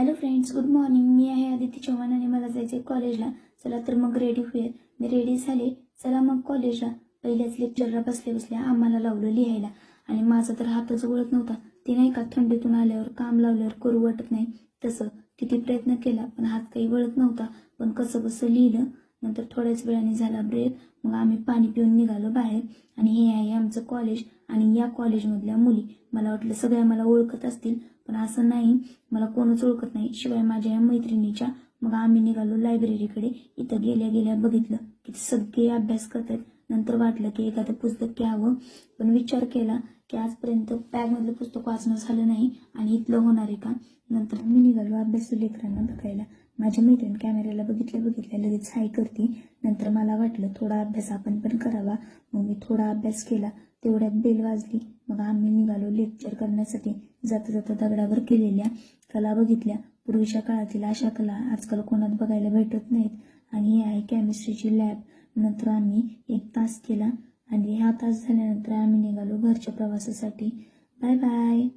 Hello friends, good morning. मी आहे आदिती चव्हाण आणि मला जायचं आहे कॉलेजला. चला तर मग रेडी होऊया. मी रेडी झाले. चला मग कॉलेजला. पहिल्याच लेक्चरला बसल्या बसल्या आम्हाला लावलं लिहायला आणि माझा तर हातच वळत नव्हता. ते नाही का थंडीतून आल्यावर काम लावल्यावर करू वाटत नाही तसं. किती प्रयत्न केला पण हात काही वळत नव्हता. पण कसं कसं लिहिलं. नंतर थोड्याच वेळाने झाला ब्रेक. मग आम्ही पाणी पिऊन निघालो बाहेर. आणि हे आहे आमचं कॉलेज. आणि या कॉलेजमधल्या मुली मला वाटलं सगळ्या मला ओळखत असतील, पण असं नाही. मला कोणच ओळखत नाही शिवाय माझ्या या मैत्रिणीच्या. मग आम्ही निघालो लायब्ररीकडे. इथं गेल्या गेल्या बघितलं की सगळे अभ्यास करतात. नंतर वाटलं की एखादं पुस्तक घ्यावं, पण विचार केला की आजपर्यंत बॅगमधलं पुस्तक वाचणं झालं नाही आणि इथलं होणार आहे का. नंतर मी निघालो अभ्यासू लेकरांना बघायला. माझ्या मैत्रीण कॅमेऱ्याला बघितल्या लगेच हाय करते. नंतर मला वाटलं थोडा अभ्यास आपण पण करावा. मग मी थोडा अभ्यास केला. तेवढ्यात बेल वाजली. मग आम्ही निघालो लेक्चर करण्यासाठी. जाता जाता दगडावर केलेल्या कला बघितल्या. पूर्वीच्या काळातील अशा कला आजकाल कोणात बघायला भेटत नाहीत. आणि ही आहे केमिस्ट्रीची लॅब. नंतर आम्ही 1 तास केला आणि हा तास झाल्यानंतर आम्ही निघालो घरच्या प्रवासासाठी. Bye bye.